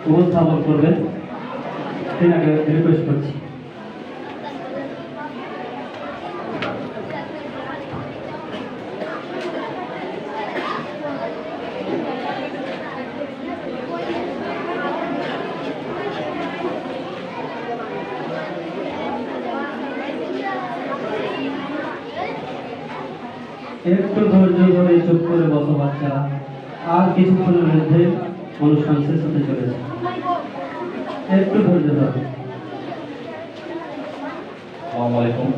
উপস্থাপন করবেন তিনাকে রিকোয়েস্ট করছি। একটু ধৈর্য ধরে চুপ করে বসো বাচ্চারা, আর কিছুক্ষণের মধ্যে অনুষ্ঠান শেষ হতে চলেছে, একটু ধৈর্য ধরো। আসসালামু আলাইকুম।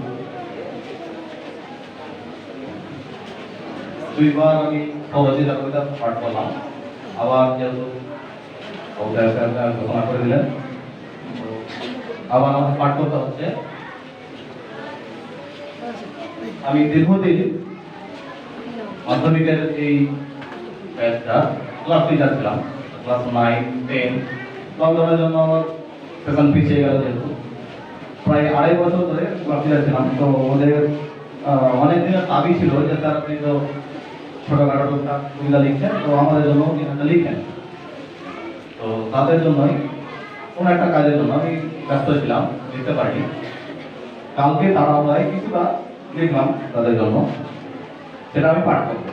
দুইবার আমি সহজে কবিতা পাঠ করলাম, আবার যেহেতু ঘোষণা করে দিলেন আবার আমার পাঠ করতে হচ্ছে। আমি দীর্ঘদিন মাধ্যমিকের এই ব্যাচটা ক্লাস টিচার ছিলাম, ক্লাস 9, 10। লকডাউনের জন্য আমার সেশন পিছিয়ে গেল, যেহেতু প্রায় 2.5 বছর ধরে ক্লাস টিচার ছিলাম। তো ওদের অনেক দিনের দাবি ছিল যে স্যার আপনি তো ছোটোখাটো টুকটাক কবিতা লিখছেন, তো আমাদের জন্য একটা লিখেন। তো তাদের জন্যই কোনো একটা কাজের জন্য আমি ব্যস্ত ছিলাম, লিখতে পারিনি। কালকে তাড়াহুড়ায় কিছুটা লিখলাম তাদের জন্য, সেটা আমি পাঠ করব।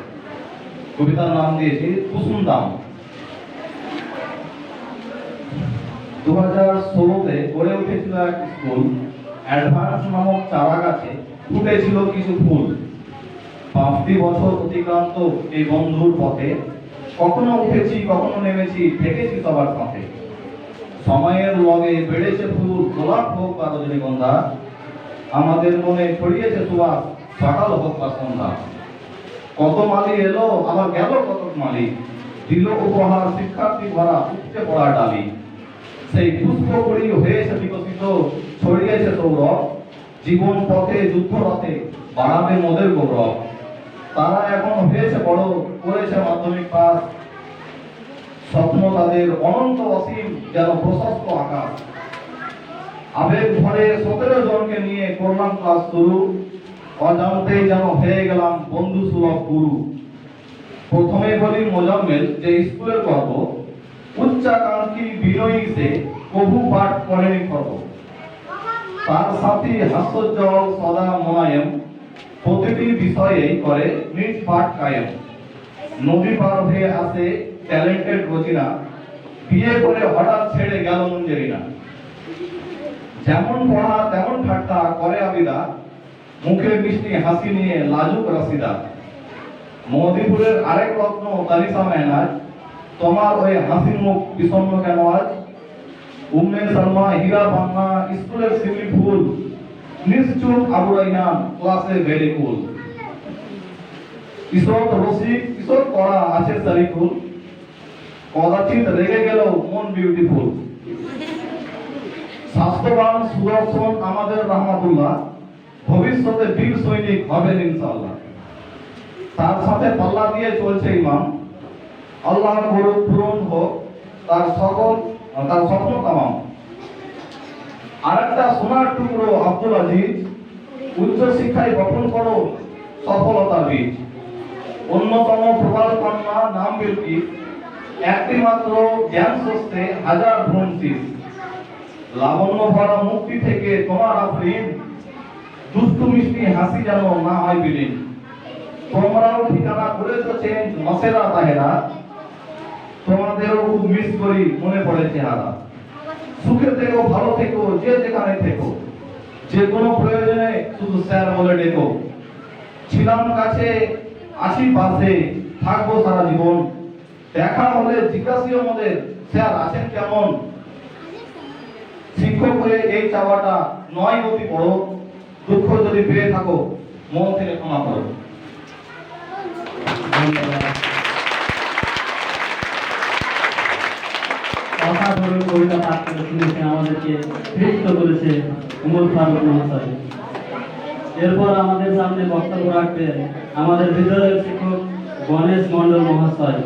কবিতার নাম দিয়েছি কুসুম দাম। 2016-তে গড়ে উঠেছিল এক স্কুল, অ্যাডভান্স নামক চারা গাছে ফুটেছিল কিছু ফুল। 5টি বছর অতিক্রান্ত এই বন্ধুর পথে, কখনো উঠেছি কখনো নেমেছি, থেকেছি সবার সাথে। সময়ের লগে বেড়েছে ফুল, গোলাপ হোক বা রজনীগন্ধা, আমাদের মনে ছড়িয়েছে সুবাস, সকাল হোক বা সন্ধ্যা। কত মালি এলো আবার গেল কত মালি, দিল উপহার শিক্ষার্থী ভরা উঠতে পড়া ডালি। সেই পুষ্পকড়ি হয়েছে বিকশিত, ছড়িয়েছে সৌরভ, জীবন পথে যুদ্ধ রথে বাড়াবে মোদের গৌরব। তারা এখন হয়েছে বড়, করেছে মাধ্যমিক পাস, স্বপ্ন তাদের অনন্ত অসীম যেন প্রশস্ত আকাশ। আবেগ ভরে 17 জনকে নিয়ে করলাম ক্লাস শুরু, অজান্তেই যেন হয়ে গেলাম বন্ধু সুলভ গুরু। প্রথমে বলি মোজাম্মেল যে স্কুলের গর্ব, উচ্চাকাঙ্ক্ষী বিনয়ী সে কবু পাঠ করেনি খর্ব। তার সাথী হাস্যোজ্জ্বল সদা মোনায়েম, প্রতিটি বিষয়েই করে নিজ পাঠ কায়েম। নদী পার হয়ে আসে ট্যালেন্টেড রচিনা, বিয়ে করে হঠাৎ ছেড়ে গেল মঞ্জেরিনা। যেমন পড়া তেমন ঠাট্টা করে আবিদা, মুখে মিষ্টি হাসি নিয়ে লাজুক রাশিদা। মদিপুরের আরেক রত্ন তানিশা মেহনাজ, তোমার ওই হাসির মুখ বিষণ্ণ কেন আজ। উম্মে সালমা হীরা পান্না স্কুলের শিউলি ফুল, নিশ্চুপ আবু রাইহান ক্লাসে ভেরি কুল। কিশোর রসিক কিশোর করা আছে সারিকুল, কদাচিৎ রেগে গেল মন বিউটিফুল। স্বাস্থ্যবান সুদর্শন আমাদের রহমাতুল্লাহ, ভবিষ্যতে বীর সৈনিক হবেন ইনশাআল্লাহ। তার সাথে পাল্লা দিয়ে চলছে ইমাম, আল্লাহ করুক পূরণ হোক তার স্বপ্ন তামাম। আরেকটা সোনার টুকরো আব্দুল আজিজ, উচ্চ শিক্ষায় বপন করো সফলতার বীজ। অন্যতম প্রবাল কন্যা নাম বিলকিস, একটি মাত্র জ্ঞান সস্তে হাজার ভ্রমশিস। লাবণ্য ভরা মুক্তি থেকে তোমার আফরিন, দুষ্টু মিষ্টি হাসি যেন না হয় বিলীন। তোমরাও ঠিকানা করেছো চেঞ্জ নসেরা তাহেরা, তোমাদেরও খুব মিস করি মনে পড়ে চেহারা। সুখে থেকো ভালো থেকো যে যেখানে থেকো, যে কোনো প্রয়োজনে শুধু স্যার বলে ডেকো। ছিলাম কাছে আছি পাশে থাকবো সারা জীবন, দেখা হলে জিজ্ঞাসিও মোদের স্যার আছেন কেমন। শিক্ষক হয়ে এই চাওয়াটা নয় অতি বড়, দুঃখ যদি পেয়ে থাকো মন থেকে ক্ষমা করো। অসাধারণ কবিতা পাঠ করে শুনেছেন, আমাদেরকে তৃপ্ত করেছে উমর ফারুক মহাশয়। এরপর আমাদের সামনে বক্তব্য রাখবেন আমাদের বিদ্যালয়ের শিক্ষক গণেশ মন্ডল মহাশয়।